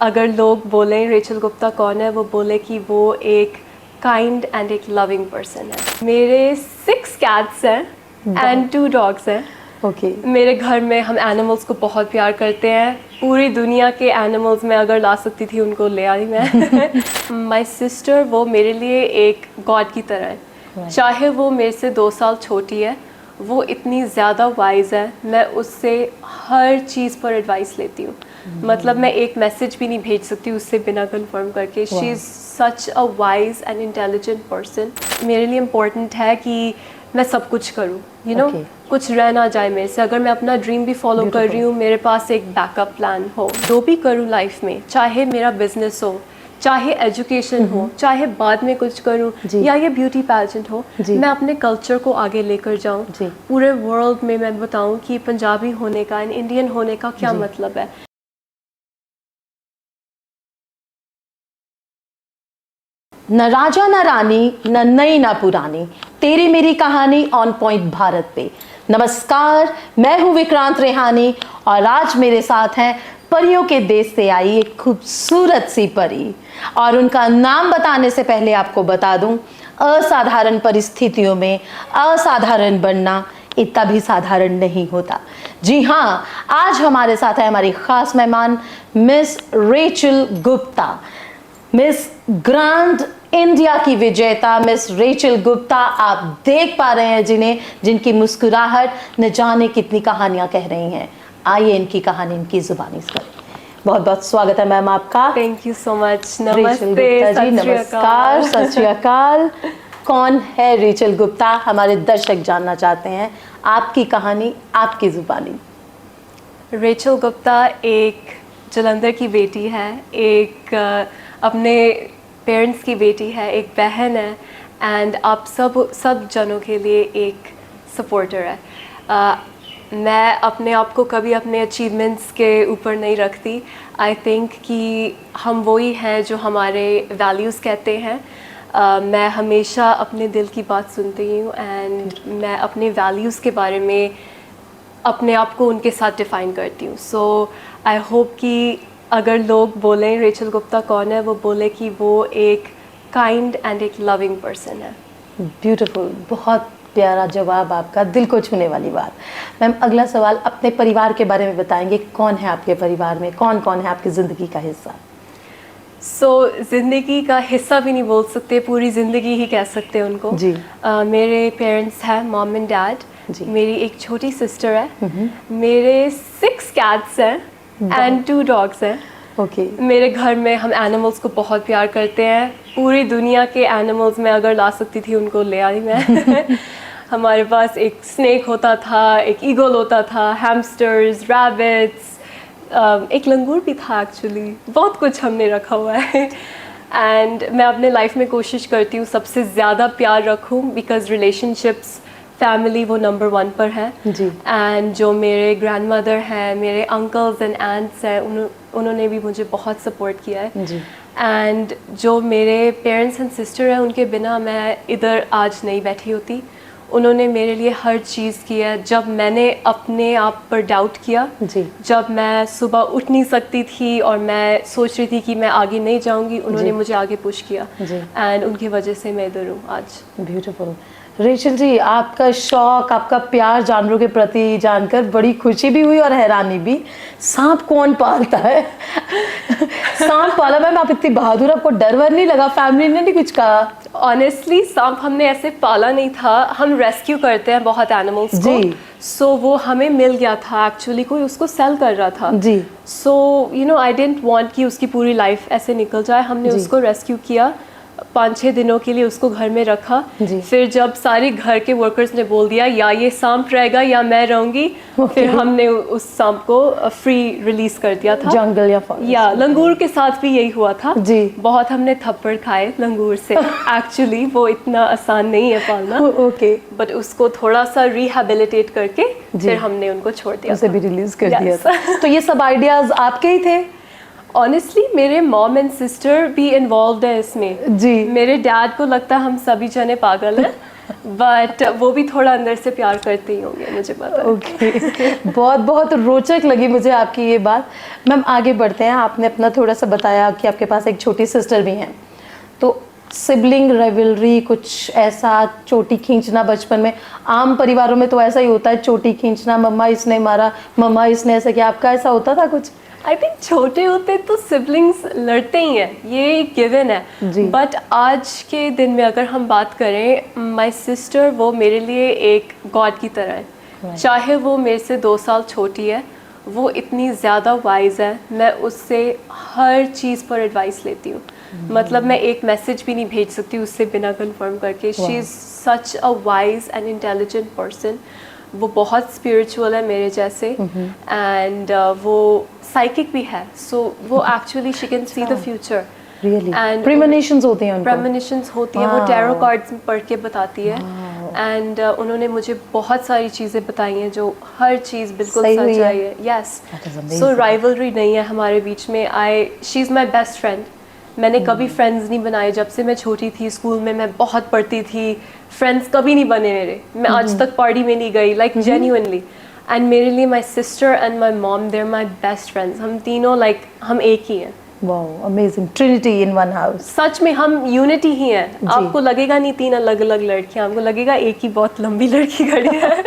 अगर लोग बोलें रेचल गुप्ता कौन है, वो बोले कि वो एक काइंड एंड एक लविंग पर्सन है। मेरे 6 कैट्स हैं एंड 2 डॉग्स हैं। ओके। मेरे घर में हम एनिमल्स को बहुत प्यार करते हैं। पूरी दुनिया के एनिमल्स मैं अगर ला सकती थी उनको ले आई मैं। माय सिस्टर वो मेरे लिए एक गॉड की तरह है। चाहे वो मेरे से 2 साल छोटी है, वो इतनी ज़्यादा वाइज है, मैं उससे हर चीज़ पर एडवाइस लेती हूँ। मतलब मैं एक मैसेज भी नहीं भेज सकती उससे बिना कंफर्म करके। She is such a wise and intelligent person. मेरे लिए इम्पोर्टेंट है कि मैं सब कुछ करूँ, यू नो, कुछ रह ना जाए मेरे से। अगर मैं अपना ड्रीम भी फॉलो कर रही हूँ, मेरे पास एक बैकअप प्लान हो। जो भी करूँ लाइफ में, चाहे मेरा बिजनेस हो, चाहे एजुकेशन हो, चाहे बाद में कुछ करूं, या ये ब्यूटी पैजेंट हो, मैं अपने कल्चर को आगे लेकर जाऊं। पूरे वर्ल्ड में मैं बताऊं कि पंजाबी होने का एंड इंडियन होने का क्या मतलब है। न राजा न रानी, न नई न पुरानी, तेरी मेरी कहानी ऑन पॉइंट भारत पे। नमस्कार, मैं हूं विक्रांत रेहानी और आज मेरे साथ हैं परियों के देश से आई एक खूबसूरत सी परी। और उनका नाम बताने से पहले आपको बता दूं, असाधारण परिस्थितियों में असाधारण बनना इतना भी साधारण नहीं होता। जी हाँ, आज हमारे साथ है हमारी खास मेहमान miss Rachel Gupta, miss grand India की विजेता मिस रेचल गुप्ता। आप देख पा रहे हैं जिनकी मुस्कुराहट न जाने कितनी कहानियां कह रही हैं। आइए इनकी कहानी इनकी जुबानी से करें। बहुत बहुत स्वागत है मैम आपका। Thank you so much. Rachel Gupta ji, नमस्कार, सत श्री अकाल। कौन है रेचल गुप्ता? हमारे दर्शक जानना चाहते हैं आपकी कहानी, आपकी जुबानी। रेचल गुप्ता एक जलंधर की बेटी है, एक अपने पेरेंट्स की बेटी है, एक बहन है, एंड आप सब जनों के लिए एक सपोर्टर है। मैं अपने आप को कभी अपने अचीवमेंट्स के ऊपर नहीं रखती। आई थिंक कि हम वही हैं जो हमारे वैल्यूज़ कहते हैं। मैं हमेशा अपने दिल की बात सुनती हूँ एंड मैं अपने वैल्यूज़ के बारे में अपने आप को उनके साथ डिफ़ाइन करती हूँ। सो आई होप कि अगर लोग बोलें रेचल गुप्ता कौन है, वो बोले कि वो एक काइंड एंड एक लविंग पर्सन है। ब्यूटीफुल, बहुत प्यारा जवाब आपका, दिल को छूने वाली बात। मैम, अगला सवाल अपने परिवार के बारे में बताएंगे। कौन है आपके परिवार में, कौन कौन है आपकी ज़िंदगी का हिस्सा? ज़िंदगी का हिस्सा भी नहीं बोल सकते, पूरी ज़िंदगी ही कह सकते हैं उनको जी। मेरे पेरेंट्स हैं, मॉम एंड डैड। मेरी एक छोटी सिस्टर है। मेरे 6 कैट्स हैं एंड 2 डॉग्स हैं। ओके। मेरे घर में हम एनिमल्स को बहुत प्यार करते हैं। पूरी दुनिया के एनिमल्स मैं अगर ला सकती थी उनको ले आई मैं। हमारे पास एक स्नेक होता था, एक ईगल होता था, हैमस्टर्स, रैबिट्स, एक लंगूर भी था एक्चुअली। बहुत कुछ हमने रखा हुआ है। एंड मैं अपने लाइफ में कोशिश करती हूँ सबसे ज़्यादा प्यार रखूँ, बिकॉज रिलेशनशिप्स, फैमिली वो नंबर 1 पर है जी। एंड जो मेरे ग्रैंड मदर हैं, मेरे अंकल्स एंड आंट्स हैं, उन्होंने भी मुझे बहुत सपोर्ट किया है जी। एंड जो मेरे पेरेंट्स एंड सिस्टर हैं, उनके बिना मैं इधर आज नहीं बैठी होती। उन्होंने मेरे लिए हर चीज़ की है। जब मैंने अपने आप पर डाउट किया जी। जब मैं सुबह उठ नहीं सकती थी और मैं सोच रही थी कि मैं आगे नहीं जाऊंगी, उन्होंने मुझे आगे पुश किया एंड उनकी वजह से मैं इधर हूँ आज। ब्यूटीफुल। रेचल जी, आपका शौक, आपका प्यार जानवरों के प्रति जानकर बड़ी खुशी भी हुई और हैरानी भी। सांप कौन पालता है? सांप पाला मैम, आप इतनी बहादुर, आपको डर वर नहीं लगा? फैमिली ने नहीं कुछ कहा? ऑनेस्टली सांप हमने ऐसे पाला नहीं था। हम रेस्क्यू करते हैं बहुत एनिमल्स को। सो वो हमें मिल गया था एक्चुअली, कोई उसको सेल कर रहा था जी। So you know, I didn't want कि उसकी पूरी लाइफ ऐसे निकल जाए। हमने उसको रेस्क्यू किया, 5-6 दिनों के लिए उसको घर में रखा। फिर जब सारे घर के वर्कर्स ने बोल दिया या ये सांप रहेगा या मैं रहूंगी, फिर हमने उस सांप को फ्री रिलीज कर दिया था जंगल या लंगूर के साथ भी यही हुआ था जी। बहुत हमने थप्पड़ खाए लंगूर से। एक्चुअली वो इतना आसान नहीं है पालना। ओके। बट उसको थोड़ा सा रिहेबिलिटेट करके फिर हमने उनको छोड़ दिया, उसे भी रिलीज कर दिया था। तो ये सब आइडियाज आपके ही थे? ऑनेस्टली मेरे मॉम एंड सिस्टर भी इन्वॉल्व है इसमें जी। मेरे डैड को लगता है हम सभी जने पागल हैं बट वो भी थोड़ा अंदर से प्यार करते ही होंगे, मुझे पता है। ओके बहुत बहुत रोचक लगी मुझे आपकी ये बात। मैम आगे बढ़ते हैं। आपने अपना थोड़ा सा बताया कि आपके पास एक छोटी सिस्टर भी हैं, तो सिबलिंग राइवलरी कुछ ऐसा चोटी खींचना बचपन में, आम परिवारों में तो ऐसा ही होता है, चोटी खींचना, मम्मा इसने मारा, मम्मा इसने ऐसा किया, आपका ऐसा होता था कुछ? आई थिंक छोटे होते तो सिबलिंग्स लड़ते ही हैं, ये गिवन जी। है। बट आज के दिन में अगर हम बात करें, माय सिस्टर वो मेरे लिए एक गॉड की तरह है। चाहे वो मेरे से 2 साल छोटी है, वो इतनी ज़्यादा वाइज है, मैं उससे हर चीज़ पर एडवाइस लेती हूँ। मतलब मैं एक मैसेज भी नहीं भेज सकती उससे बिना कंफर्म करके। She is such a wise and intelligent person. वो बहुत स्पिरिचुअल है मेरे जैसे, एंड वो साइकिक भी है, सो वो actually she can see the future. Really And प्रीमोनिशंस होती हैं उनको? प्रेमोनिशंस होती हैं, वो टैरो कार्ड्स में पढ़ के बताती है। एंड उन्होंने मुझे बहुत सारी चीज़ें बताई हैं जो हर चीज़ बिल्कुल सही हुई सच है। आई है। Yes, That is amazing. So rivalry नहीं है हमारे बीच में। She is my best friend. मैंने कभी फ्रेंड्स नहीं बनाए जब से मैं छोटी थी। स्कूल में मैं बहुत पढ़ती थी, फ्रेंड्स कभी नहीं बने मेरे। मैं आज तक पार्टी में नहीं गई, लाइक जेन्युइनली। एंड मेरे लिए my sister and my mom, they are my best friends. हम तीनों लाइक हम एक ही हैं। Wow amazing, trinity in one house. सच में हम यूनिटी ही हैं। आपको लगेगा नहीं 3 अलग अलग लड़कियां, आपको लगेगा एक ही बहुत लंबी लड़की खड़ी है।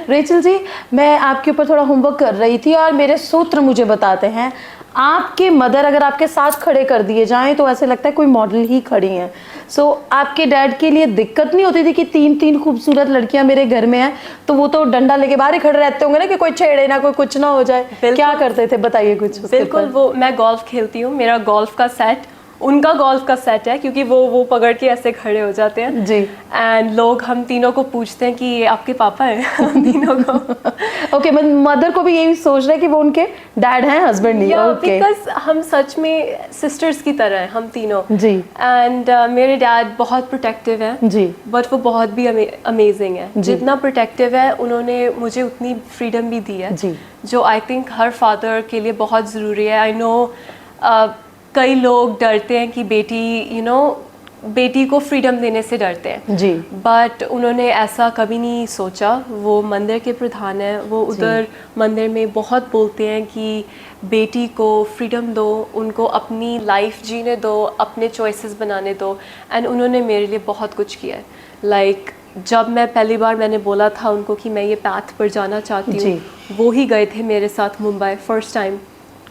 रेचल जी, मैं आपके ऊपर थोड़ा होमवर्क कर रही थी और मेरे सूत्र मुझे बताते हैं आपके मदर अगर आपके साथ खड़े कर दिए जाएं तो ऐसे लगता है कोई मॉडल ही खड़ी हैं। सो आपके डैड के लिए दिक्कत नहीं होती थी कि 3 खूबसूरत लड़कियां मेरे घर में हैं, तो वो तो डंडा लेके बाहर ही खड़े रहते होंगे ना कि कोई छेड़े ना, कोई कुछ ना हो जाए। क्या करते थे बताइए कुछ उसके बिल्कुल, ऊपर। वो मैं गोल्फ खेलती हूँ, मेरा गोल्फ का सेट उनका गोल्फ का सेट है, क्योंकि वो पकड़ के ऐसे खड़े हो जाते हैं जी। एंड लोग हम तीनों को पूछते हैं कि ये आपके पापा हैं। हम तीनों को ओके मदर को भी यही सोच रहे हैं कि वो उनके डैड हैं, हस्बैंड नहीं। ओके बिकॉज हम सच में सिस्टर्स की तरह हैं हम तीनों। जी। एंड मेरे डैड बहुत प्रोटेक्टिव है जी। बट वो बहुत भी अमेजिंग है। जितना प्रोटेक्टिव है उन्होंने मुझे उतनी फ्रीडम भी दी है, जी। जो आई थिंक हर फादर के लिए बहुत ज़रूरी है। आई नो कई लोग डरते हैं कि बेटी को फ्रीडम देने से डरते हैं। जी। बट उन्होंने ऐसा कभी नहीं सोचा। वो मंदिर के प्रधान हैं, वो उधर मंदिर में बहुत बोलते हैं कि बेटी को फ्रीडम दो, उनको अपनी लाइफ जीने दो, अपने चॉइसेस बनाने दो। एंड उन्होंने मेरे लिए बहुत कुछ किया है। लाइक जब मैं पहली बार मैंने बोला था उनको कि मैं ये पैथ पर जाना चाहती हूँ, वो ही गए थे मेरे साथ मुंबई फर्स्ट टाइम।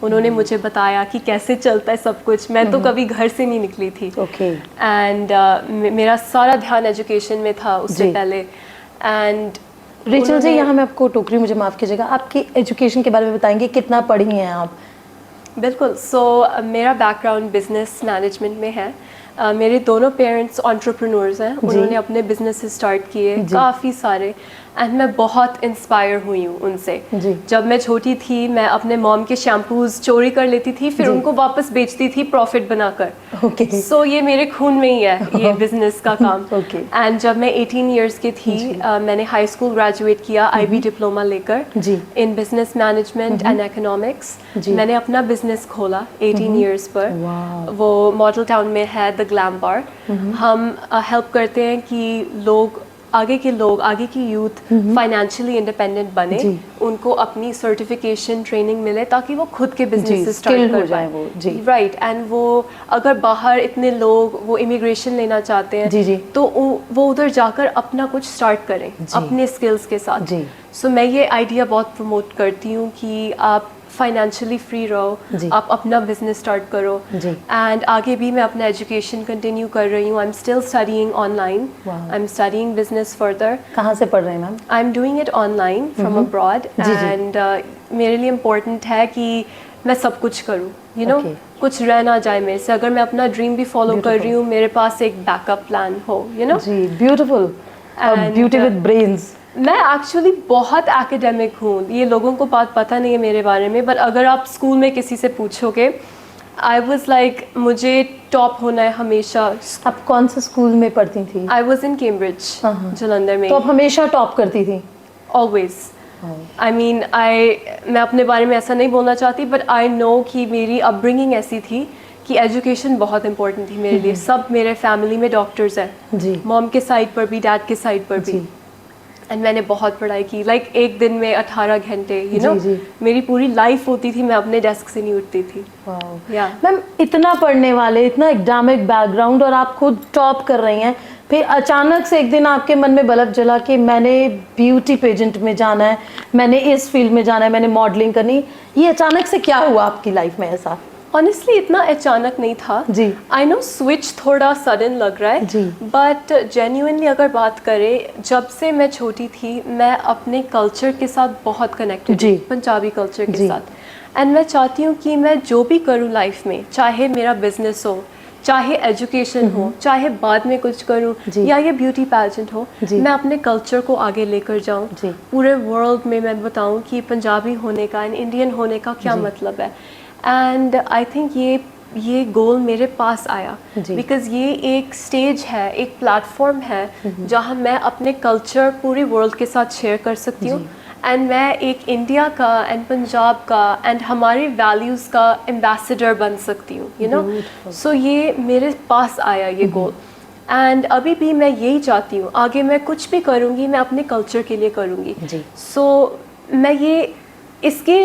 उन्होंने मुझे बताया कि कैसे चलता है सब कुछ। मैं तो कभी घर से नहीं निकली थी। ओके। एंड मेरा सारा ध्यान एजुकेशन में था उससे पहले। एंड रेचल जी, यहाँ मैं आपको टोक रही हूँ, मुझे माफ़ कीजिएगा, आपकी एजुकेशन के बारे में बताएंगे, कितना पढ़ी हैं आप? बिल्कुल। सो मेरा बैकग्राउंड बिजनेस मैनेजमेंट में है। मेरे दोनों पेरेंट्स एंटरप्रेन्योर्स हैं। उन्होंने अपने बिजनेस स्टार्ट किए काफ़ी सारे, एंड मैं बहुत इंस्पायर हुई हूँ उनसे। जब मैं छोटी थी मैं अपने मॉम के शैम्पूज चोरी कर लेती थी, फिर उनको वापस बेचती थी प्रॉफिट बनाकर। ओके। सो ये मेरे खून में ही है ये बिजनेस का काम। ओके। एंड जब मैं 18 इयर्स की थी मैंने हाई स्कूल ग्रेजुएट किया IB डिप्लोमा लेकर in business management and economics. मैंने अपना बिजनेस खोला 18 इयर्स पर। वो मॉडल टाउन में है द ग्लैम बार। हम हेल्प करते हैं कि आगे की यूथ फाइनेंशियली इंडिपेंडेंट बने, उनको अपनी सर्टिफिकेशन ट्रेनिंग मिले ताकि वो खुद के बिजनेस स्टार्ट कर पाए। राइट। एंड वो अगर बाहर इतने लोग वो इमिग्रेशन लेना चाहते हैं तो वो उधर जाकर अपना कुछ स्टार्ट करें अपने स्किल्स के साथ। सो मैं ये आइडिया बहुत प्रमोट करती हूँ कि आप फाइनेंशियली फ्री रहो, आप अपना बिजनेस स्टार्ट करो। एंड आगे भी मैं अपना एजुकेशन कंटिन्यू कर रही हूँ। I am still studying online. I am studying business further. कहाँ से पढ़ रहे हैं ma'am? I am doing it online from abroad. And मेरे लिए इम्पोर्टेंट है कि मैं सब कुछ करूँ, यू नो, कुछ रह ना जाए मेरे से। अगर मैं अपना ड्रीम भी फॉलो कर रही हूँ, मेरे पास एक बैकअप प्लान हो, यू नो। जी, ब्यूटीफुल। Beauty with brains. मैं एक्चुअली बहुत एकेडमिक हूँ, ये लोगों को बात पता नहीं है मेरे बारे में, बट अगर आप स्कूल में किसी से पूछोगे, आई वॉज लाइक मुझे टॉप होना है हमेशा। आप कौन से स्कूल में पढ़ती थी? I was in Cambridge, Jalandhar में। तो आप हमेशा टॉप करती थी? ऑलवेज। आई मीन मैं अपने बारे में ऐसा नहीं बोलना चाहती, बट आई नो कि मेरी अपब्रिंगिंग ऐसी थी कि एजुकेशन बहुत इंपॉर्टेंट थी मेरे लिए। सब मेरे फैमिली में डॉक्टर्स हैं जी मॉम के साइड पर भी डैड के साइड पर भी। जी एंड मैंने बहुत पढ़ाई की, लाइक एक दिन में 18 घंटे, यू जी, नो जी। मेरी पूरी लाइफ होती थी, मैं अपने डेस्क से नहीं उठती थी। वाह या मैम, इतना पढ़ने वाले, इतना एकेडमिक बैकग्राउंड और आप खुद टॉप कर रही हैं, फिर अचानक से एक दिन आपके मन में बल्ब जला कि मैंने ब्यूटी पेजेंट में जाना है, मैंने इस फील्ड में जाना है, मैंने मॉडलिंग करनी। ये अचानक से क्या हुआ आपकी लाइफ में ऐसा? ऑनेस्टली इतना अचानक नहीं था। जी आई नो स्विच थोड़ा सडन लग रहा है, जी। बट जेन्युइनली अगर बात करें, जब से मैं छोटी थी मैं अपने कल्चर के साथ बहुत कनेक्टेड जी। हूँ, पंजाबी कल्चर के जी। साथ। एंड मैं चाहती हूँ कि मैं जो भी करूँ लाइफ में, चाहे मेरा बिजनेस हो, चाहे एजुकेशन हो, चाहे बाद में कुछ करूँ, जी। या ये ब्यूटी पैजेंट हो, जी। मैं अपने कल्चर को आगे लेकर जाऊँ। जी। पूरे वर्ल्ड में मैं बताऊँ कि पंजाबी होने का एंड इंडियन होने का क्या मतलब है। एंड आई थिंक ये गोल मेरे पास आया जी। बिकॉज ये एक स्टेज है, एक प्लेटफॉर्म है जहाँ मैं अपने कल्चर पूरी वर्ल्ड के साथ शेयर कर सकती हूँ। एंड मैं एक इंडिया का एंड पंजाब का एंड हमारी वैल्यूज़ का एम्बेसडर बन सकती हूँ, यू नो। सो ये मेरे पास आया ये गोल। एंड अभी भी मैं यही चाहती हूँ, आगे मैं कुछ भी करूँगी मैं अपने कल्चर के लिए करूँगी। जी। सो मैं ये इसके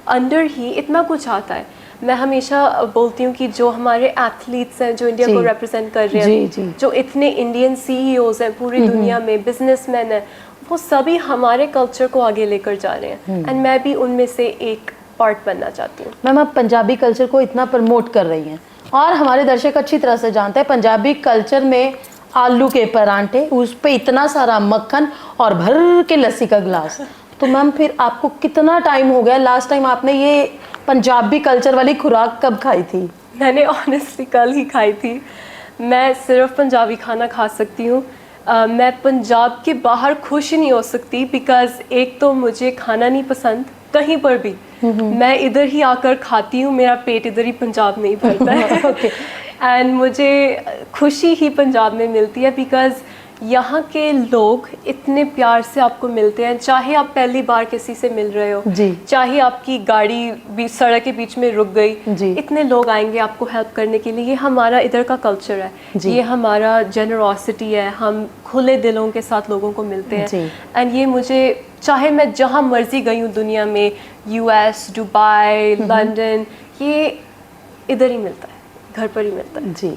अंडर ही इतना कुछ आता है। मैं हमेशा बोलती हूँ कि जो हमारे एथलीट्स हैं जो इंडिया जी। को रिप्रेजेंट कर रहे जी, हैं, जी। जो इतने इंडियन सीईओज हैं पूरी दुनिया में, बिजनेसमैन हैं, वो सभी हमारे कल्चर को आगे लेकर जा रहे हैं। एंड मैं भी उनमें से एक पार्ट बनना चाहती हूँ। मैम, आप पंजाबी कल्चर को इतना प्रमोट कर रही हैं और हमारे दर्शक अच्छी तरह से जानते हैं पंजाबी कल्चर में आलू के परांठे, उस पे इतना सारा मक्खन और भर के लस्सी का गिलास। तो मैम फिर आपको कितना टाइम हो गया, लास्ट टाइम आपने ये पंजाबी कल्चर वाली खुराक कब खाई थी? मैंने ऑनेस्टली कल ही खाई थी। मैं सिर्फ पंजाबी खाना खा सकती हूँ। मैं पंजाब के बाहर खुश ही नहीं हो सकती बिकॉज एक तो मुझे खाना नहीं पसंद कहीं पर भी। मैं इधर ही आकर खाती हूँ, मेरा पेट इधर ही पंजाब में ही भरता है। Okay. एंड मुझे खुशी ही पंजाब में मिलती है बिकॉज यहाँ के लोग इतने प्यार से आपको मिलते हैं, चाहे आप पहली बार किसी से मिल रहे हो, जी। चाहे आपकी गाड़ी भी सड़क के बीच में रुक गई, जी। इतने लोग आएंगे आपको हेल्प करने के लिए। ये हमारा इधर का कल्चर है, जी। ये हमारा जेनरोसिटी है, हम खुले दिलों के साथ लोगों को मिलते जी। हैं। एंड ये मुझे, चाहे मैं जहाँ मर्जी गई हूँ दुनिया में, यूएस, दुबई, लंदन, ये इधर ही मिलता है, घर पर ही मिलता है। जी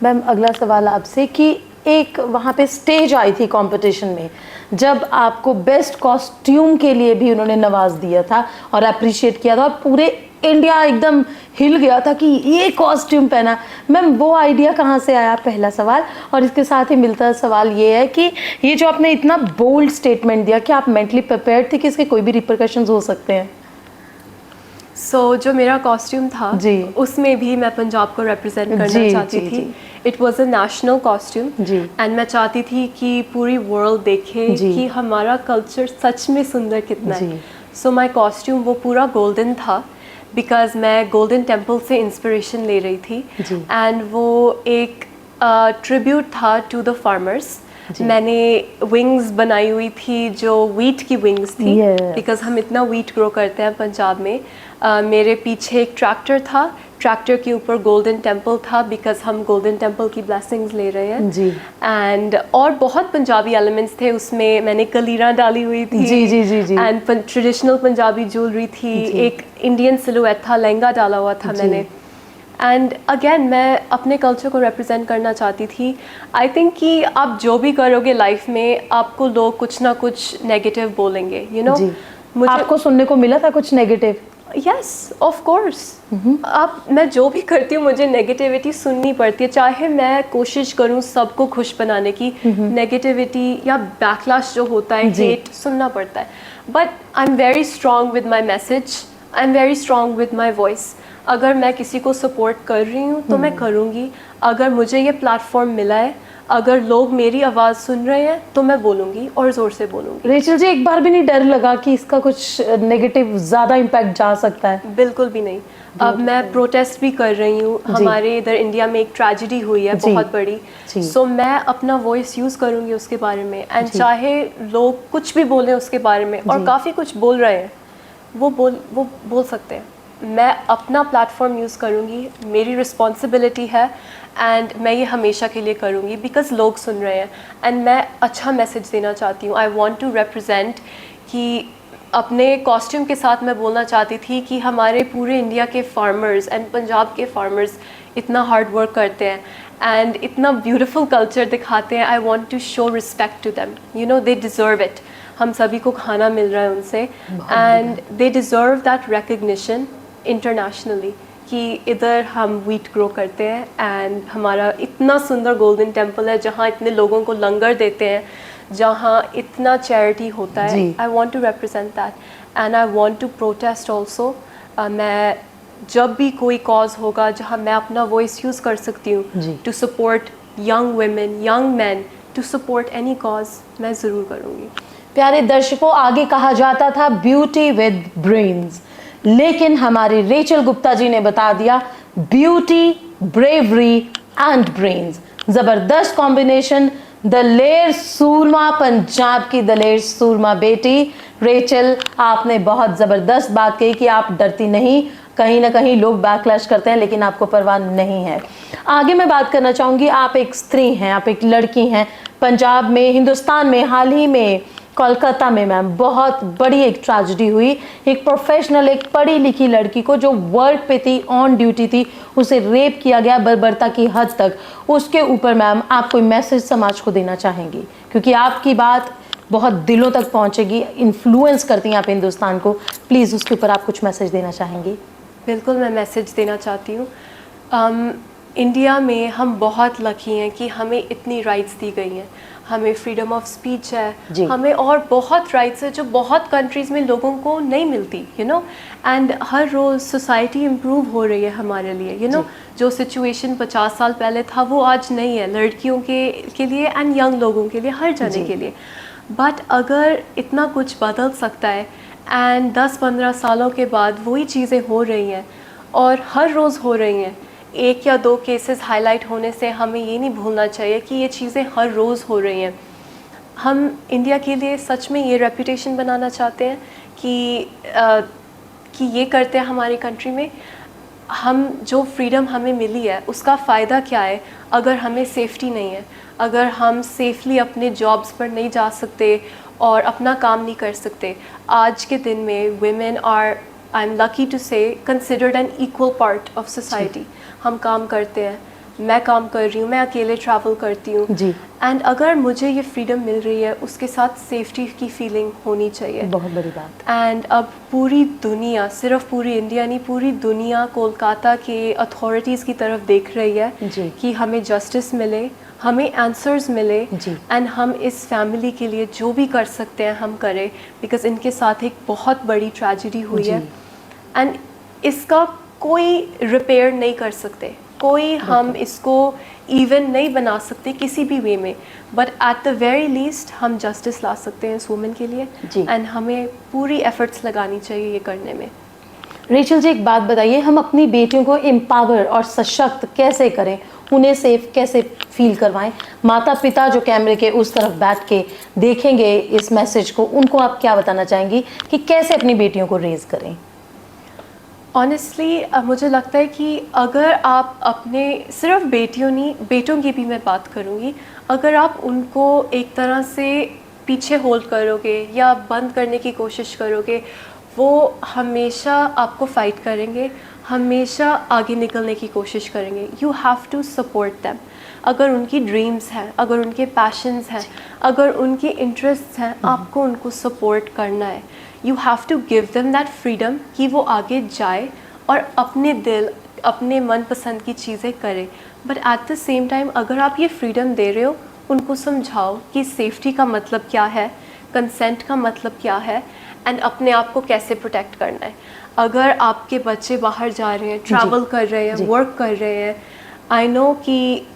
मैम, अगला सवाल आपसे कि एक वहाँ पे स्टेज आई थी कंपटीशन में जब आपको बेस्ट कॉस्ट्यूम के लिए भी उन्होंने नवाज दिया था और अप्रिशिएट किया था और पूरे इंडिया एकदम हिल गया था कि ये कॉस्ट्यूम पहना। मैम, वो आइडिया कहाँ से आया, पहला सवाल। और इसके साथ ही मिलता सवाल ये है कि ये जो आपने इतना बोल्ड स्टेटमेंट दिया, कि आप मेंटली प्रिपेयर्ड थे कि इसके कोई भी रिपरकशंस हो सकते हैं? जो मेरा कॉस्ट्यूम था जी। उसमें भी मैं पंजाब को रिप्रेजेंट करना जी, चाहती जी, थी। It was a national costume जी। एंड मैं चाहती थी कि पूरी वर्ल्ड देखे जी। कि हमारा कल्चर सच में सुंदर कितना जी। है। सो माय कॉस्ट्यूम वो पूरा गोल्डन था बिकॉज मैं गोल्डन टेम्पल से इंस्पिरेशन ले रही थी। जी। एंड वो एक ट्रिब्यूट था टू द फार्मर्स। मैंने विंग्स बनाई हुई थी जो वीट की विंग्स थी Yes. बिकॉज हम इतना वीट ग्रो करते हैं पंजाब में। मेरे पीछे एक ट्रैक्टर था, ट्रैक्टर के ऊपर गोल्डन टेम्पल था बिकॉज हम गोल्डन टेम्पल की ब्लेसिंग्स ले रहे हैं। जी। एंड और बहुत पंजाबी एलिमेंट्स थे उसमें, मैंने कलीरा डाली हुई थी। जी, जी, जी, जी। एंड ट्रेडिशनल पंजाबी ज्वेलरी थी, जी। एक इंडियन सिलुएट था, लहंगा डाला हुआ था जी। मैंने। एंड अगेन मैं अपने कल्चर को रिप्रेजेंट करना चाहती थी। आई थिंक कि आप जो भी करोगे लाइफ में, आपको लोग कुछ ना कुछ नेगेटिव बोलेंगे, यू नो। जी। आपको सुनने को मिला था कुछ नेगेटिव? Yes, of course. आप, मैं जो भी करती हूँ मुझे नेगेटिविटी सुननी पड़ती है, चाहे मैं कोशिश करूँ सबको खुश बनाने की, नेगेटिविटी या बैकलैश जो होता है, जी। हेट सुनना पड़ता है। But I am very strong with my message, I am very strong with my voice. अगर मैं किसी को सपोर्ट कर रही हूँ तो मैं करूँगी। अगर मुझे ये प्लेटफॉर्म मिला है, अगर लोग मेरी आवाज़ सुन रहे हैं तो मैं बोलूँगी और ज़ोर से बोलूँगी। रेचल जी, एक बार भी नहीं डर लगा कि इसका कुछ नेगेटिव ज़्यादा इम्पैक्ट जा सकता है? बिल्कुल भी नहीं। अब मैं प्रोटेस्ट भी कर रही हूँ, हमारे इधर इंडिया में एक ट्रेजेडी हुई है जी। बहुत बड़ी। जी। सो मैं अपना वॉइस यूज़ करूँगी उसके बारे में। एंड चाहे लोग कुछ भी बोलें उसके बारे में, और काफ़ी कुछ बोल रहे हैं, वो बोल सकते हैं। मैं अपना प्लेटफॉर्म यूज़ करूँगी, मेरी रिस्पॉन्सिबिलिटी है एंड मैं ये हमेशा के लिए करूँगी बिकॉज़ लोग सुन रहे हैं एंड मैं अच्छा मैसेज देना चाहती हूँ। आई वांट टू रिप्रेजेंट कि अपने कॉस्ट्यूम के साथ मैं बोलना चाहती थी कि हमारे पूरे इंडिया के फार्मर्स एंड पंजाब के फार्मर्स इतना हार्ड वर्क करते हैं एंड इतना ब्यूटीफुल कल्चर दिखाते हैं। I want to show respect to them, you know they deserve it. हम सभी को खाना मिल रहा है उनसे and they deserve that recognition internationally कि इधर हम वीट ग्रो करते हैं एंड हमारा इतना सुंदर गोल्डन टेम्पल है जहाँ इतने लोगों को लंगर देते हैं, जहाँ इतना चैरिटी होता है। I want to represent that and I want to protest also. मैं जब भी कोई कॉज होगा जहाँ मैं अपना वॉइस यूज़ कर सकती हूँ to support young women, young man, to support any cause, मैं ज़रूर करूँगी। प्यारे दर्शकों, आगे कहा जाता था ब्यूटी विद ब्रेन्स, लेकिन हमारी रेचल गुप्ता जी ने बता दिया ब्यूटी, ब्रेवरी एंड ब्रेन्स। जबरदस्त कॉम्बिनेशन। दलेर सूरमा, पंजाब की दलेर सूरमा बेटी रेचल, आपने बहुत ज़बरदस्त बात कही कि आप डरती नहीं। कहीं ना कहीं लोग बैकलैश करते हैं लेकिन आपको परवाह नहीं है। आगे मैं बात करना चाहूँगी, आप एक स्त्री हैं, आप एक लड़की हैं। पंजाब में, हिंदुस्तान में हाल ही में कोलकाता में मैम बहुत बड़ी एक ट्रेजेडी हुई। एक प्रोफेशनल, एक पढ़ी लिखी लड़की को जो वर्क पे थी, ऑन ड्यूटी थी, उसे रेप किया गया बर्बरता की हद तक। उसके ऊपर मैम आप कोई मैसेज समाज को देना चाहेंगी, क्योंकि आपकी बात बहुत दिलों तक पहुंचेगी, इन्फ्लुएंस करती हैं आप हिंदुस्तान को। प्लीज़ उसके ऊपर आप कुछ मैसेज देना चाहेंगी? बिल्कुल, मैं मैसेज देना चाहती हूँ। इंडिया में हम बहुत लकी हैं कि हमें इतनी राइट्स दी गई हैं। हमें फ्रीडम ऑफ स्पीच है, हमें और बहुत राइट्स है जो बहुत कंट्रीज़ में लोगों को नहीं मिलती, यू नो। एंड हर रोज़ सोसाइटी इम्प्रूव हो रही है हमारे लिए, यू नो। जो सिचुएशन 50 साल पहले था वो आज नहीं है, लड़कियों के लिए एंड यंग लोगों के लिए, हर जने के लिए। बट अगर इतना कुछ बदल सकता है एंड 10-15 सालों के बाद वही चीज़ें हो रही हैं और हर रोज़ हो रही हैं, एक या दो केसेस हाईलाइट होने से हमें ये नहीं भूलना चाहिए कि ये चीज़ें हर रोज़ हो रही हैं। हम इंडिया के लिए सच में ये रेपुटेशन बनाना चाहते हैं कि ये करते हैं हमारी कंट्री में। हम जो फ्रीडम हमें मिली है उसका फ़ायदा क्या है अगर हमें सेफ्टी नहीं है, अगर हम सेफली अपने जॉब्स पर नहीं जा सकते और अपना काम नहीं कर सकते। आज के दिन में women are, I'm lucky to say, considered an equal part of society। हम काम करते हैं, मैं काम कर रही हूँ, मैं अकेले ट्रैवल करती हूँ एंड अगर मुझे ये फ्रीडम मिल रही है उसके साथ सेफ्टी की फीलिंग होनी चाहिए। बहुत बड़ी बात। एंड अब पूरी दुनिया, सिर्फ पूरी इंडिया नहीं, पूरी दुनिया कोलकाता के अथॉरिटीज़ की तरफ देख रही है कि हमें जस्टिस मिले, हमें आंसर्स मिले एंड हम इस फैमिली के लिए जो भी कर सकते हैं हम करें, बिकॉज इनके साथ एक बहुत बड़ी ट्रेजेडी हुई है एंड इसका कोई रिपेयर नहीं कर सकते, कोई हम इसको इवन नहीं बना सकते किसी भी वे में, but at the very least हम जस्टिस ला सकते हैं इस वुमेन के लिए एंड हमें पूरी एफर्ट्स लगानी चाहिए ये करने में। रेचल जी, एक बात बताइए, हम अपनी बेटियों को एम्पावर और सशक्त कैसे करें, उन्हें सेफ कैसे फील करवाएं? माता पिता जो कैमरे के उस तरफ बैठ के देखेंगे इस मैसेज को, उनको आप क्या बताना चाहेंगी कि कैसे अपनी बेटियों को रेज करें? ऑनेस्टली मुझे लगता है कि अगर आप अपने, सिर्फ बेटियों नहीं, बेटों की भी मैं बात करूँगी, अगर आप उनको एक तरह से पीछे होल्ड करोगे या बंद करने की कोशिश करोगे, वो हमेशा आपको फ़ाइट करेंगे, हमेशा आगे निकलने की कोशिश करेंगे। You have to support them. अगर उनकी ड्रीम्स हैं, अगर उनके पैशंस हैं, अगर उनके इंटरेस्ट्स हैं, आपको उनको सपोर्ट करना है। You have to give them that freedom कि वो आगे जाए और अपने दिल, अपने मनपसंद की चीज़ें करे। But at the same time अगर आप ये फ्रीडम दे रहे हो, उनको समझाओ कि सेफ्टी का मतलब क्या है, कंसेंट का मतलब क्या है एंड अपने आप को कैसे प्रोटेक्ट करना है। अगर आपके बच्चे बाहर जा रहे हैं, ट्रैवल कर रहे हैं, वर्क कर रहे हैं, आई नो कि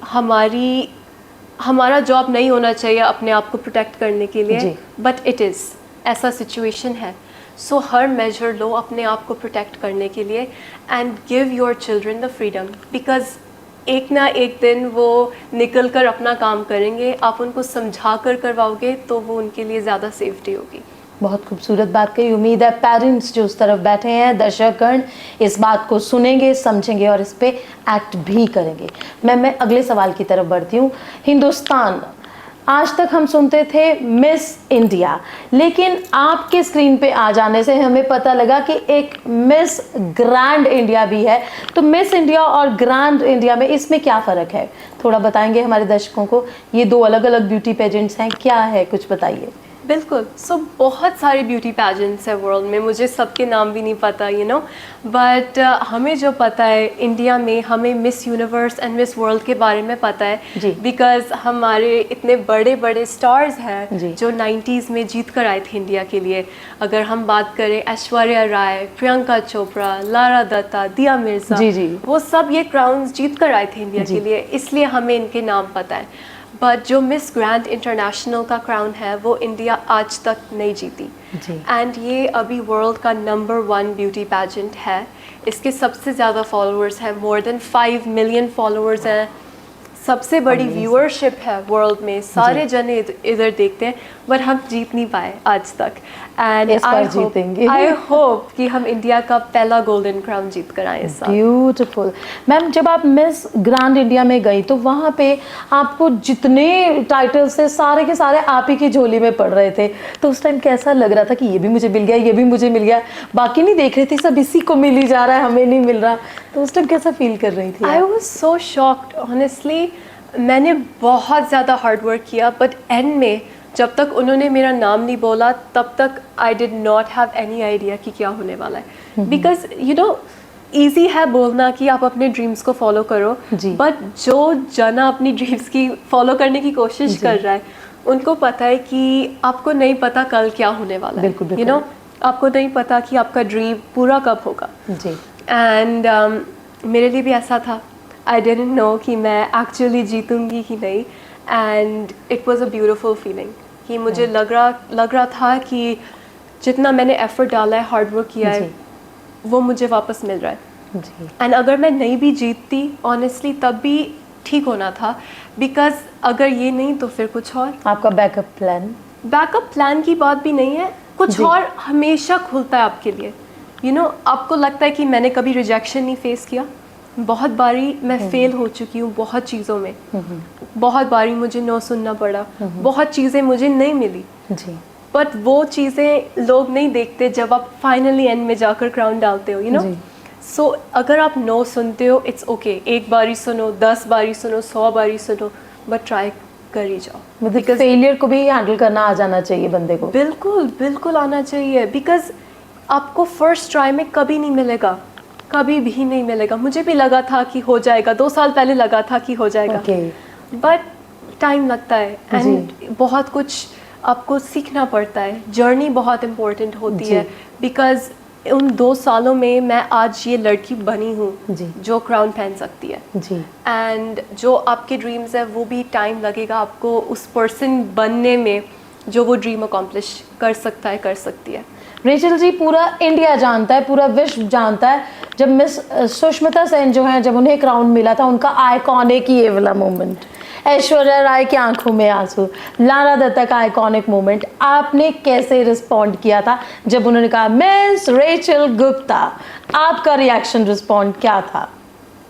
हमारा जॉब नहीं होना चाहिए अपने आप को प्रोटेक्ट करने के लिए, बट इट इज़, ऐसा सिचुएशन है। सो हर मेजर लो अपने आप को प्रोटेक्ट करने के लिए and give your children the freedom, because एक ना एक दिन वो निकल कर अपना काम करेंगे। आप उनको समझा कर करवाओगे तो वो उनके लिए ज़्यादा सेफ्टी होगी। बहुत खूबसूरत बात कही। उम्मीद है पेरेंट्स जो उस तरफ बैठे हैं, दर्शकगण, इस बात को सुनेंगे, समझेंगे और इस पे एक्ट भी करेंगे। मैं अगले सवाल की तरफ बढ़ती हूँ। हिंदुस्तान, आज तक हम सुनते थे मिस इंडिया, लेकिन आपके स्क्रीन पे आ जाने से हमें पता लगा कि एक मिस ग्रैंड इंडिया भी है। तो मिस इंडिया और ग्रैंड इंडिया में इसमें क्या फ़र्क है, थोड़ा बताएंगे हमारे दर्शकों को? ये दो अलग अलग ब्यूटी पेजेंट्स हैं, क्या है, कुछ बताइए। बिल्कुल। बहुत सारे ब्यूटी पैजेंट्स हैं वर्ल्ड में, मुझे सबके नाम भी नहीं पता बट हमें जो पता है इंडिया में, हमें miss universe and miss world के बारे में पता है बिकॉज हमारे इतने बड़े बड़े स्टार्स हैं जो 90s में जीत कर आए थे इंडिया के लिए। अगर हम बात करें ऐश्वर्या राय, प्रियंका चोपड़ा, लारा दत्ता, दिया मिर्जा, वो सब ये क्राउन्स जीत कर आए थे इंडिया के लिए, इसलिए हमें इनके नाम पता है। बट जो मिस ग्रैंड इंटरनेशनल का क्राउन है वो इंडिया आज तक नहीं जीती एंड ये अभी वर्ल्ड का नंबर 1 ब्यूटी पैजेंट है। इसके सबसे ज़्यादा फॉलोअर्स हैं, मोर देन 5 मिलियन फॉलोअर्स हैं, सबसे बड़ी व्यूअरशिप है वर्ल्ड में, सारे जने इधर देखते हैं, बट हम जीत नहीं पाए आज तक। एंड आई होप कि हम इंडिया का पहला गोल्डन क्राउन जीत कर आए इस साल। ब्यूटीफुल। मैम, जब आप मिस ग्रैंड इंडिया में गई तो वहाँ पे आपको जितने टाइटल्स थे सारे के सारे आप ही की झोली में पड़ रहे थे, तो उस टाइम कैसा लग रहा था कि ये भी मुझे मिल गया, ये भी मुझे मिल गया, बाकी नहीं देख रहे थे, सब इसी को मिल ही जा रहा है, हमें नहीं मिल रहा, तो उस टाइम कैसा फील कर रही थी? I was so shocked honestly. मैंने बहुत ज़्यादा हार्ड वर्क किया बट एंड में जब तक उन्होंने मेरा नाम नहीं बोला तब तक I did not have any idea कि क्या होने वाला है। बिकॉज ईजी है बोलना कि आप अपने ड्रीम्स को फॉलो करो, बट जो जना अपनी ड्रीम्स की फॉलो करने की कोशिश कर रहा है उनको पता है कि आपको नहीं पता कल क्या होने वाला है। आपको नहीं पता कि आपका ड्रीम पूरा कब होगा। एंड मेरे लिए भी ऐसा था। आई डिडंट नो कि मैं एक्चुअली जीतूंगी कि नहीं, and it was a beautiful feeling कि मुझे लग रहा था कि जितना मैंने एफर्ट डाला है, हार्ड वर्क किया है, वो मुझे वापस मिल रहा है। एंड अगर मैं नहीं भी जीतती ऑनेस्टली तब भी ठीक होना था, बिकॉज अगर ये नहीं तो फिर कुछ और। आपका बैकअप प्लान की बात भी नहीं है, कुछ और हमेशा खुलता है आपके लिए। आपको लगता है कि मैंने कभी रिजेक्शन नहीं फेस किया, बहुत बारी मैं फेल हो चुकी हूँ बहुत चीज़ों में, बहुत बारी मुझे नो सुनना पड़ा, बहुत चीज़ें मुझे नहीं मिली, बट वो चीज़ें लोग नहीं देखते जब आप फाइनली एंड में जाकर क्राउन डालते हो। सो अगर आप नो सुनते हो इट्स ओके, एक बारी सुनो, 10 बारी सुनो, 100 बारी सुनो, बट ट्राई कर ही जाओ। बिकॉज फेलियर को भी हैंडल करना आ जाना चाहिए बंदे को। बिल्कुल आना चाहिए, बिकॉज आपको फर्स्ट ट्राई में कभी नहीं मिलेगा, कभी भी नहीं मिलेगा। मुझे भी लगा था कि हो जाएगा, 2 साल पहले लगा था कि हो जाएगा, बट टाइम लगता है एंड बहुत कुछ आपको सीखना पड़ता है। जर्नी बहुत इम्पोर्टेंट होती है, बिकॉज उन 2 सालों में मैं आज ये लड़की बनी हूँ जो क्राउन पहन सकती है। एंड जो आपके ड्रीम्स है वो भी टाइम लगेगा आपको उस पर्सन बनने में जो वो ड्रीम अकॉम्प्लिश कर सकता है, कर सकती है। रेचल जी, पूरा इंडिया जानता है, पूरा विश्व जानता है, जब मिस सुष्मिता सेन जो है, जब उन्हें क्राउन मिला था, उनका आइकॉनिक ये वाला मोमेंट, ऐश्वर्या राय की आंखों में आंसू, लारा दत्ता का आइकॉनिक मोमेंट, आपने कैसे रिस्पॉन्ड किया था जब उन्होंने कहा मिस रेचल गुप्ता? आपका रिएक्शन, रिस्पॉन्ड क्या था?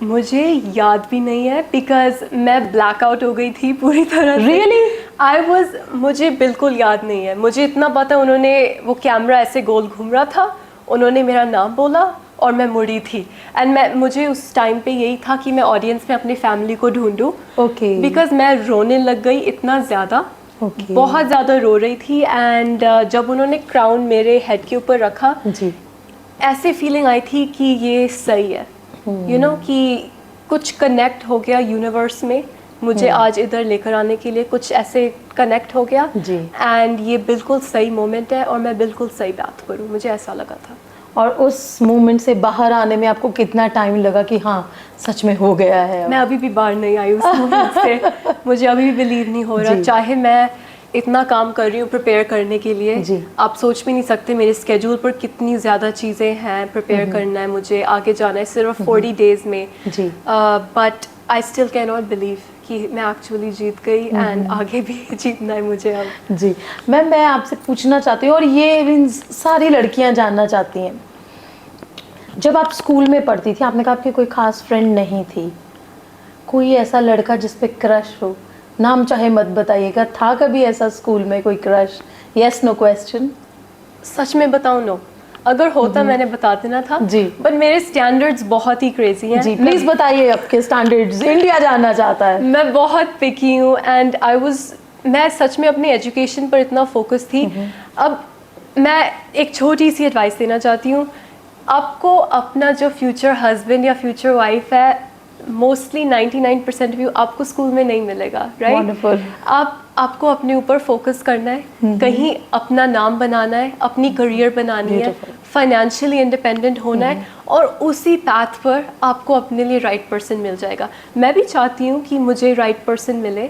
मुझे याद भी नहीं है बिकॉज मैं ब्लैकआउट हो गई थी पूरी तरह। रियली? मुझे बिल्कुल याद नहीं है। मुझे इतना पता उन्होंने वो कैमरा ऐसे गोल घूम रहा था, उन्होंने मेरा नाम बोला और मैं मुड़ी थी एंड मुझे उस टाइम पे यही था कि मैं ऑडियंस में अपनी फैमिली को ढूंढूं, बिकॉज मैं रोने लग गई इतना ज़्यादा, बहुत ज़्यादा रो रही थी। एंड जब उन्होंने क्राउन मेरे हेड के ऊपर रखा, ऐसे फीलिंग आई थी कि ये सही है, कि कुछ कनेक्ट हो गया यूनिवर्स में, मुझे आज इधर लेकर आने के लिए कुछ ऐसे कनेक्ट हो गया एंड ये बिल्कुल सही मोमेंट है और मैं बिल्कुल सही बात करूँ, मुझे ऐसा लगा था। और उस मोमेंट से बाहर आने में आपको कितना टाइम लगा कि हाँ सच में हो गया है? मैं अभी भी बाहर नहीं आई उस मोमेंट से, मुझे अभी भी बिलीव नहीं हो रहा। चाहे मैं इतना काम कर रही हूँ प्रिपेयर करने के लिए, आप सोच भी नहीं सकते मेरे स्केड्यूल पर कितनी ज़्यादा चीज़ें हैं, प्रिपेयर करना है मुझे, आगे जाना है सिर्फ 40 डेज़ में, but I still can not believe कि मैं एक्चुअली जीत गई एंड आगे भी जीतना है मुझे अब। जी मैम, मैं आपसे पूछना चाहती हूँ और ये सारी लड़कियां जानना चाहती हैं, जब आप स्कूल में पढ़ती थी आपने कहा आपकी कोई खास फ्रेंड नहीं थी, कोई ऐसा लड़का जिस पे क्रश हो? नाम चाहे मत बताइएगा, था कभी ऐसा स्कूल में कोई क्रश? Yes no question. सच में बताऊं, नो। अगर होता मैंने बता देना था जी। बट मेरे स्टैंडर्ड्स बहुत ही क्रेजी हैं। जी प्लीज बताइए आपके स्टैंडर्ड्स, इंडिया जानना चाहता है। मैं बहुत पिकी हूँ एंड मैं सच में अपनी एजुकेशन पर इतना फोकस थी। अब मैं एक छोटी सी एडवाइस देना चाहती हूँ, आपको अपना जो फ्यूचर हस्बैंड या फ्यूचर वाइफ है, मोस्टली 99% व्यू आपको स्कूल में नहीं मिलेगा, राइट? Wonderful. आपको अपने ऊपर फोकस करना है, कहीं अपना नाम बनाना है, अपनी करियर बनानी है, Beautiful. फाइनेंशियली इंडिपेंडेंट होना है, और उसी पाथ पर आपको अपने लिए राइट पर्सन मिल जाएगा। मैं भी चाहती हूँ कि मुझे राइट पर्सन मिले।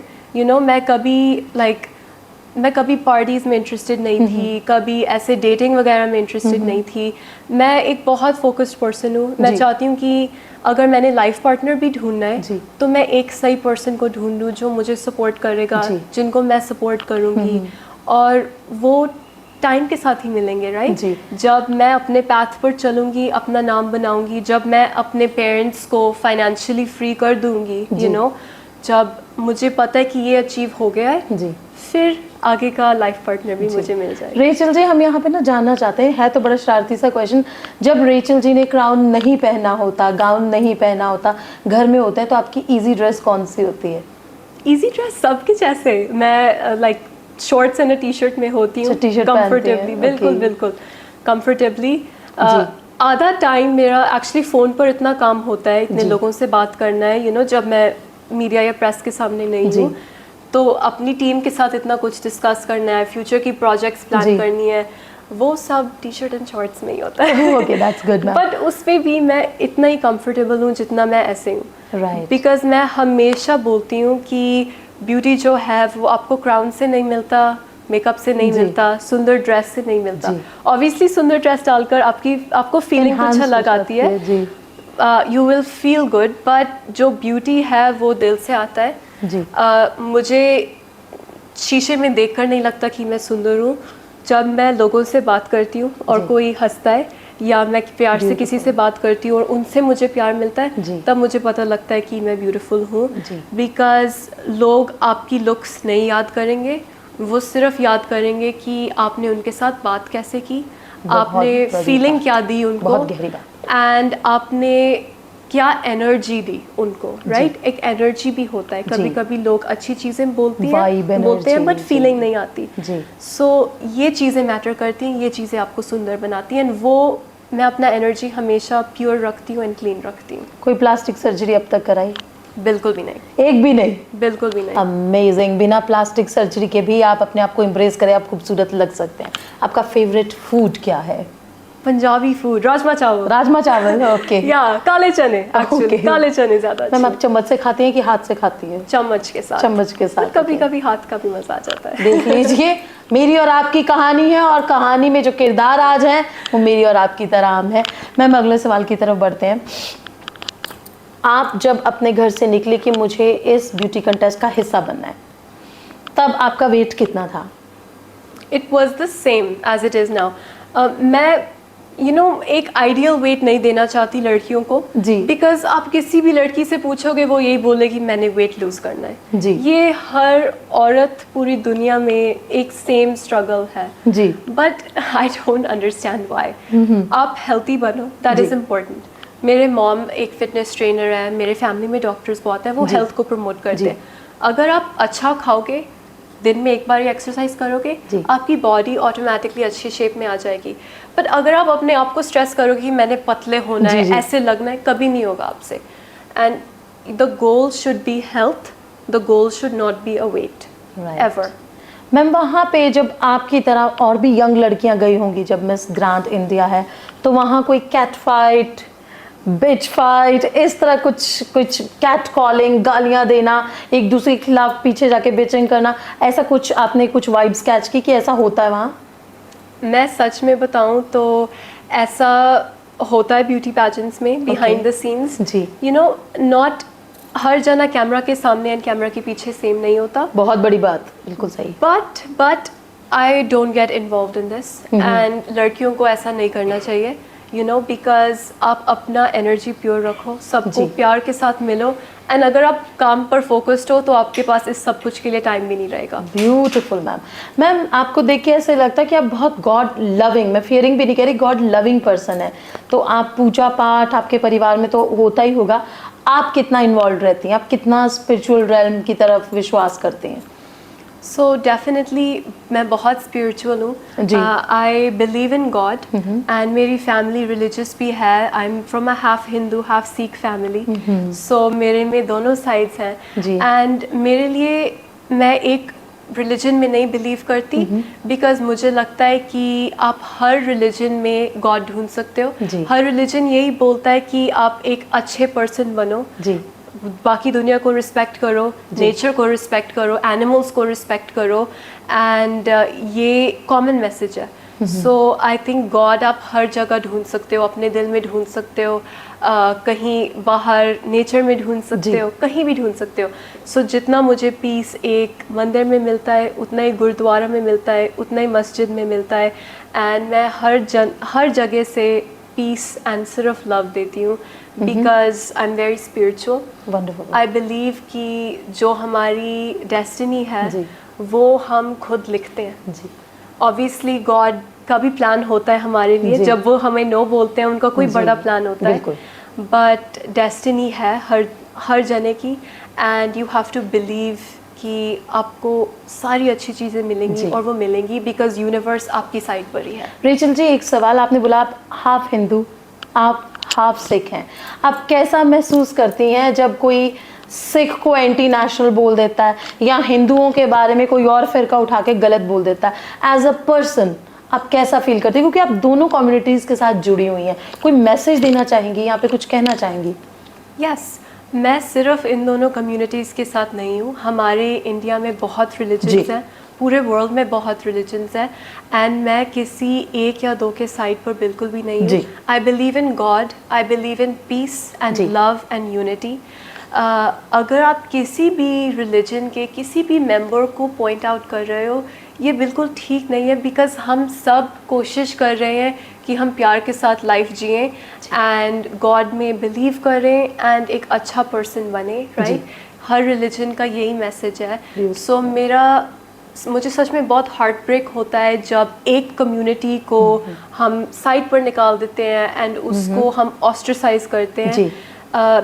मैं कभी पार्टीज़ में इंटरेस्टेड नहीं थी, कभी ऐसे डेटिंग वगैरह में इंटरेस्टेड नहीं थी। मैं एक बहुत फोकस्ड पर्सन हूँ। मैं चाहती हूँ कि अगर मैंने लाइफ पार्टनर भी ढूंढना है तो मैं एक सही पर्सन को ढूंढूं जो मुझे सपोर्ट करेगा, जिनको मैं सपोर्ट करूँगी, और वो टाइम के साथ ही मिलेंगे, राइट? जब मैं अपने पाथ पर चलूँगी, अपना नाम बनाऊँगी, जब मैं अपने पेरेंट्स को फाइनेंशियली फ्री कर दूँगी, जब मुझे पता है कि ये अचीव हो गया है, फिर आगे का लाइफ पार्टनर भी मुझे मिल जाएगा। रेचल जी, हम यहाँ पे ना जानना चाहते हैं, है तो बड़ा शरारती सा क्वेश्चन, जब रेचल जी ने क्राउन नहीं पहना होता, गाउन नहीं पहना होता, घर में होता है, तो आपकी इजी ड्रेस कौन सी होती है? इजी ड्रेस सबके जैसे, मैं शॉर्ट्स एंड टी शर्ट में होती हूँ, कंफर्टेबली, बिल्कुल कंफर्टेबली। आधा टाइम मेरा एक्चुअली फ़ोन पर इतना काम होता है, इतने लोगों से बात करना है, जब मैं मीडिया या प्रेस के सामने नहीं हूँ, तो अपनी टीम के साथ इतना कुछ डिस्कस करना है, फ्यूचर की प्रोजेक्ट्स प्लान करनी है, वो सब टी शर्ट एंड शॉर्ट्स में ही होता है। Okay, that's good ma'am. But उसमें भी मैं इतना ही कंफर्टेबल हूँ जितना मैं ऐसे हूँ, राइट? बिकॉज मैं हमेशा बोलती हूँ कि ब्यूटी जो है वो आपको क्राउन से नहीं मिलता, मेकअप से नहीं मिलता, सुंदर ड्रेस से नहीं मिलता। ऑब्वियसली सुंदर ड्रेस डालकर आपको फीलिंग कुछ अलग आती है, you will feel good, but जो ब्यूटी है वो दिल से आता है। मुझे शीशे में देखकर नहीं लगता कि मैं सुंदर हूँ। जब मैं लोगों से बात करती हूँ और कोई हंसता है, या मैं प्यार से किसी से बात करती हूँ और उनसे मुझे प्यार मिलता है, तब मुझे पता लगता है कि मैं ब्यूटीफुल हूँ। बिकॉज लोग आपकी लुक्स नहीं याद करेंगे, वो सिर्फ याद करेंगे कि आपने उनके साथ बात कैसे की, आपने फीलिंग क्या दी उनको, एंड आपने क्या एनर्जी दी उनको, राइट? एक एनर्जी भी होता है, कभी कभी लोग अच्छी चीज़ें बोलते हैं बट फीलिंग नहीं आती। सो ये चीज़ें मैटर करती हैं, ये चीज़ें आपको सुंदर बनाती हैं, वो मैं अपना एनर्जी हमेशा प्योर रखती हूँ एंड क्लीन रखती हूँ। कोई प्लास्टिक सर्जरी अब तक कराई? बिल्कुल भी नहीं। एक भी नहीं? बिल्कुल भी नहीं। अमेजिंग। बिना प्लास्टिक सर्जरी के भी आप अपने आप को इम्प्रेस करें, आप खूबसूरत लग सकते हैं। आपका फेवरेट फूड क्या है? पंजाबी फूड, राजमा चावल। राजमा चावल, ओके। या काले चने, एक्चुअली काले चने ज्यादा। मैम, आप चम्मच से खाती हैं कि हाथ से खाती हैं? चम्मच के साथ। चम्मच के साथ। कभी कभी हाथ का भी मजा आ जाता है। देख लीजिए, मेरी और आपकी कहानी है, और कहानी में जो किरदार आज हैं वो मेरी और आपकी तरह आम है। मैम, अगले सवाल की तरफ बढ़ते हैं। आप जब अपने घर से निकले कि मुझे इस ब्यूटी कंटेस्ट का हिस्सा बनना है, तब आपका वेट कितना था? It was the same as it is now. मैं एक आइडियल वेट नहीं देना चाहती लड़कियों को, बिकॉज आप किसी भी लड़की से पूछोगे वो यही बोलेगी मैंने वेट लूज करना है। ये हर औरत पूरी दुनिया में एक सेम स्ट्रगल है, but I don't understand why. आप हेल्थी बनो, दैट इज इम्पोर्टेंट। मेरे मॉम एक फिटनेस ट्रेनर है, मेरे फैमिली में डॉक्टर्स बहुत हैं, वो हेल्थ को प्रमोट करते हैं। अगर आप अच्छा खाओगे, दिन में एक बार एक्सरसाइज करोगे, आपकी बॉडी ऑटोमेटिकली अच्छी शेप में आ जाएगी। बट अगर आप अपने आप को स्ट्रेस करोगे कि मैंने पतले होना है, ऐसे लगना है, कभी नहीं होगा आपसे। And the goal should be health, the goal should not be a weight ever. Ma'am, वहाँ पे जब आपकी तरह और भी यंग लड़कियाँ गई होंगी, जब मिस ग्रांड इंडिया है, तो वहाँ कोई कैट फाइट, बिच फाइट, इस तरह कुछ कैट कॉलिंग, गालियाँ देना, एक दूसरे के खिलाफ पीछे जाके बिचिंग करना, ऐसा कुछ आपने कुछ वाइब्स कैच की कि ऐसा होता है वहाँ? मैं सच में बताऊँ तो ऐसा होता है ब्यूटी पैजेंट्स में, behind the scenes. Not her जना कैमरा के सामने एंड कैमरा के पीछे सेम नहीं होता, बहुत बड़ी बात, बिल्कुल सही। But I don't get involved in this and लड़कियों को ऐसा नहीं करना चाहिए, यू नो, बिकॉज आप अपना एनर्जी प्योर रखो, सबको जी। प्यार के साथ मिलो, एंड अगर आप काम पर फोकस्ड हो तो आपके पास इस सब कुछ के लिए टाइम भी नहीं रहेगा। Beautiful ma'am. मैम आपको देख के ऐसे लगता है कि आप बहुत गॉड लविंग, मैं फियरिंग भी नहीं कह रही, गॉड लविंग पर्सन है। तो आप पूजा पाठ आपके परिवार में तो होता ही होगा, आप कितना इन्वॉल्व रहती हैं, आप कितना स्पिरिचुअल रेल्म की तरफ विश्वास करते हैं? सो डेफिनेटली मैं बहुत स्पिरिचुअल हूँ, जी। I believe in God and मेरी फैमिली रिलीजियस भी है। I am from a half Hindu half Sikh family, so मेरे में दोनों साइड्स जी। हैं एंड मेरे लिए मैं एक रिलीजन में नहीं बिलीव करती, बिकॉज मुझे लगता है कि आप हर रिलीजन में गॉड ढूंढ सकते हो। जी। हर रिलीजन यही बोलता है कि आप एक अच्छे पर्सन बनो, जी। बाकी दुनिया को रिस्पेक्ट करो, नेचर को रिस्पेक्ट करो, एनिमल्स को रिस्पेक्ट करो, एंड ये कॉमन मैसेज है। सो आई थिंक गॉड आप हर जगह ढूंढ सकते हो, अपने दिल में ढूंढ सकते हो, कहीं बाहर नेचर में ढूंढ सकते हो, कहीं भी ढूंढ सकते हो। सो जितना मुझे पीस एक मंदिर में मिलता है उतना ही गुरुद्वारा में मिलता है, उतना ही मस्जिद में मिलता है, एंड मैं हर जगह से पीस एंड सिर्फ लव देती हूँ, because I am very spiritual. Wonderful. I believe कि जो हमारी डेस्टिनी है जी। वो हम खुद लिखते हैं। जी। ऑब्वियसली गॉड का भी प्लान होता है हमारे लिए, जी। जब वो हमें नो बोलते हैं उनका कोई जी, बड़ा प्लान होता है, बिल्कुल। बट डेस्टिनी है हर जने की, and you have to believe कि आपको सारी अच्छी चीज़ें मिलेंगी, जी। और वो मिलेंगी बिकॉज यूनिवर्स आपकी साइड पर ही है। रेचल जी, एक सवाल, आपने बोला आप हाफ हिंदू, आप हाफ सिख हैं, आप कैसा महसूस करती हैं जब कोई सिख को एंटी नेशनल बोल देता है या हिंदुओं के बारे में कोई और फिरका उठा के गलत बोल देता है? एज अ पर्सन आप कैसा फील करती हैं, क्योंकि आप दोनों कम्युनिटीज़ के साथ जुड़ी हुई हैं? कोई मैसेज देना चाहेंगी, यहाँ पे कुछ कहना चाहेंगी? यस, मैं सिर्फ इन दोनों कम्युनिटीज़ के साथ नहीं हूँ, हमारे इंडिया में बहुत जी। रिलीजन्स हैं, पूरे वर्ल्ड में बहुत रिलीजन्स हैं, एंड मैं किसी एक या दो के साइड पर बिल्कुल भी नहीं हूँ। जी। I believe in God, I believe in peace and जी। Love and unity. अगर आप किसी भी रिलीजन के किसी भी मेंबर को पॉइंट आउट कर रहे हो, ये बिल्कुल ठीक नहीं है, बिकॉज हम सब कोशिश कर रहे हैं कि हम प्यार के साथ लाइफ जिएं एंड गॉड में बिलीव करें एंड एक अच्छा पर्सन बने, राइट? हर रिलीजन का यही मैसेज है। सो मुझे सच में बहुत हार्ट ब्रेक होता है जब एक कम्युनिटी को हम साइड पर निकाल देते हैं एंड उसको हम ऑस्ट्रेसाइज करते हैं,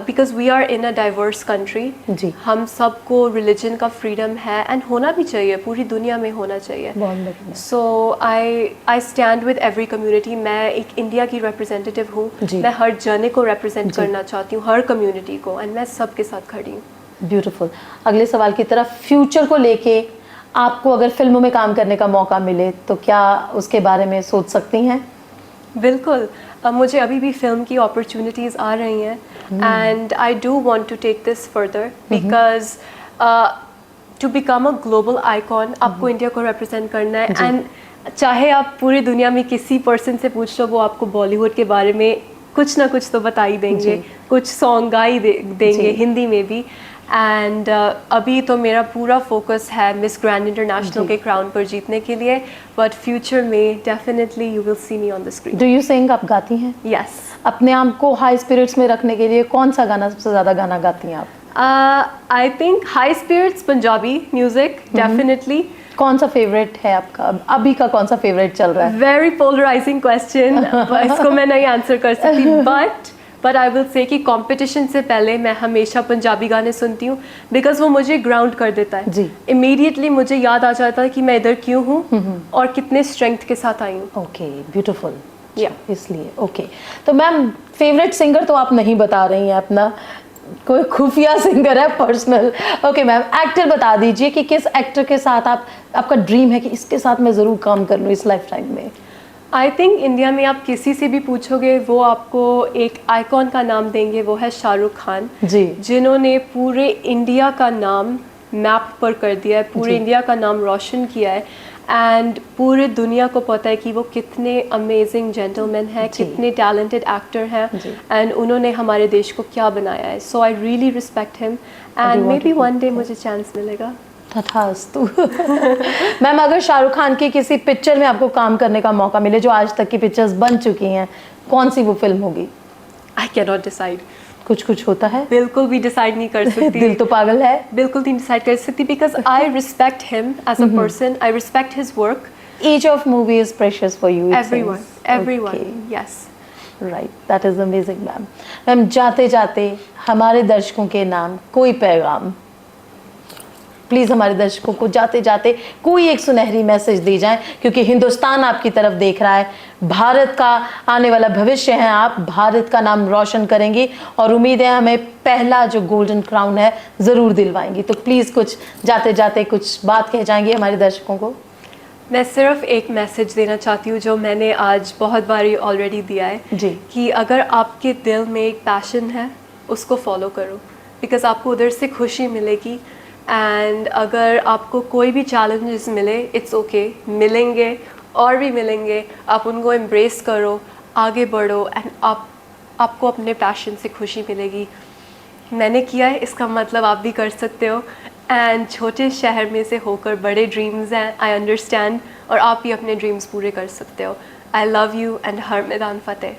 because we are in a diverse country. जी। हम सबको रिलीजन का फ्रीडम है एंड होना भी चाहिए, पूरी दुनिया में होना चाहिए। बहुत बढ़िया। So I stand with every community. मैं एक इंडिया की रिप्रेजेंटेटिव हूँ, जी। मैं हर जने को रिप्रेजेंट जी। करना चाहती हूँ, हर कम्युनिटी को, एंड मैं सबके साथ खड़ी हूँ। ब्यूटीफुल। अगले सवाल की तरफ, फ्यूचर को लेके आपको अगर फिल्मों में काम करने का मौका मिले तो क्या उसके बारे में सोच सकती हैं? बिल्कुल, मुझे अभी भी फिल्म की अपॉर्चुनिटीज़ आ रही हैं, and I do want to take this further, because to become a global icon आपको इंडिया को रिप्रेजेंट करना है, एंड चाहे आप पूरी दुनिया में किसी पर्सन से पूछ लो, वो आपको बॉलीवुड के बारे में कुछ ना कुछ तो बता ही देंगे, कुछ सॉन्ग गा ही देंगे हिंदी में भी। एंड अभी तो मेरा पूरा फोकस है मिस ग्रैंड इंटरनेशनल के क्राउन पर जीतने के लिए, बट फ्यूचर में definitely you will see me on the screen. Do you sing? आप गाती हैं? यस। अपने आप को हाई स्पिरिट्स में रखने के लिए कौन सा गाना सबसे ज़्यादा गाना गाती हैं आप? I think high spirits Punjabi music, definitely. कौन सा फेवरेट है आपका? अभी का कौन सा फेवरेट चल रहा है? वेरी पोलराइजिंग क्वेश्चन, इसको मैं नहीं आंसर कर सकती, बट आई विल से कि कंपटीशन से पहले मैं हमेशा पंजाबी गाने सुनती हूँ, बिकॉज वो मुझे ग्राउंड कर देता है। जी। इमीडिएटली मुझे याद आ जाता है कि मैं इधर क्यों हूँ और कितने स्ट्रेंथ के साथ आई हूँ। Okay, beautiful. या इसलिए ओके। तो मैम, फेवरेट सिंगर तो आप नहीं बता रही हैं अपना, कोई खुफिया सिंगर है पर्सनल? ओके मैम, एक्टर बता दीजिए कि किस एक्टर के साथ आपका ड्रीम है कि इसके साथ मैं ज़रूर काम कर लूँ इस लाइफ टाइम में? आई थिंक इंडिया में आप किसी से भी पूछोगे वो आपको एक आइकॉन का नाम देंगे, वो है शाहरुख खान जी। जिन्होंने पूरे इंडिया का नाम मैप पर कर दिया है, पूरे इंडिया का नाम रोशन किया है। एंड पूरे दुनिया को पता है कि वो कितने अमेजिंग जेंटलमैन हैं, जी। कितने टैलेंटेड एक्टर हैं, जी। एंड उन्होंने हमारे देश को क्या बनाया है. So I really respect him and want may be to one day मुझे चांस मिलेगा. तथास्तु। मैम, अगर शाहरुख खान की किसी पिक्चर में आपको काम करने का मौका मिले, जो आज तक की पिक्चर्स बन चुकी हैं, कौन सी वो फिल्म होगी? I can not decide. कुछ कुछ होता है, बिल्कुल भी डिसाइड नहीं कर सकती. दिल तो पागल है. बिल्कुल नहीं डिसाइड कर सकती because I respect him as a person. I respect his work. Each of movie is precious for you. it Everyone, seems. everyone, Okay. yes. Right, that is amazing, ma'am. Ma'am, जाते जाते हमारे दर्शकों के नाम कोई पैगाम, प्लीज़ हमारे दर्शकों को जाते जाते कोई एक सुनहरी मैसेज दी जाए, क्योंकि हिंदुस्तान आपकी तरफ देख रहा है. भारत का आने वाला भविष्य है आप, भारत का नाम रोशन करेंगी और उम्मीद है हमें पहला जो गोल्डन क्राउन है ज़रूर दिलवाएंगी. तो प्लीज़ कुछ जाते जाते कुछ बात कह जाएंगी हमारे दर्शकों को. मैं सिर्फ एक मैसेज देना चाहती हूँ जो मैंने आज बहुत बारी ऑलरेडी दिया है जी. कि अगर आपके दिल में एक पैशन है उसको फॉलो करो, बिकॉज आपको उधर से खुशी मिलेगी. एंड अगर आपको कोई भी चैलेंजेस मिले, इट्स ओके, मिलेंगे और भी मिलेंगे. आप उनको एम्ब्रेस करो, आगे बढ़ो एंड आपको अपने पैशन से खुशी मिलेगी. मैंने किया है, इसका मतलब आप भी कर सकते हो. एंड छोटे शहर में से होकर बड़े ड्रीम्स हैं, आई अंडरस्टैंड, और आप भी अपने ड्रीम्स पूरे कर सकते हो. आई लव यू एंड हर मैदान फतेह.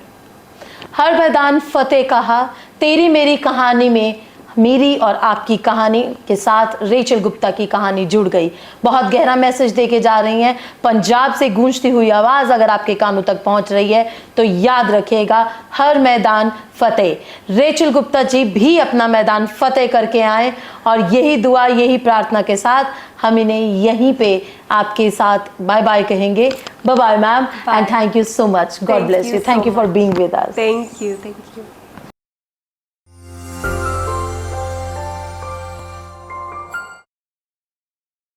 हर मैदान फतेह कहा. तेरी मेरी कहानी में मेरी और आपकी कहानी के साथ रेचल गुप्ता की कहानी जुड़ गई. बहुत गहरा मैसेज देके जा रही हैं. पंजाब से गूंजती हुई आवाज़ अगर आपके कानों तक पहुंच रही है तो याद रखिएगा, हर मैदान फतेह. रेचल गुप्ता जी भी अपना मैदान फतेह करके आए और यही दुआ, यही प्रार्थना के साथ हम इन्हें यहीं पे आपके साथ बाय बाय कहेंगे. Bye bye ma'am, and thank you so much. God Thank bless you you. Thank so you for much. Being with us. Thank you.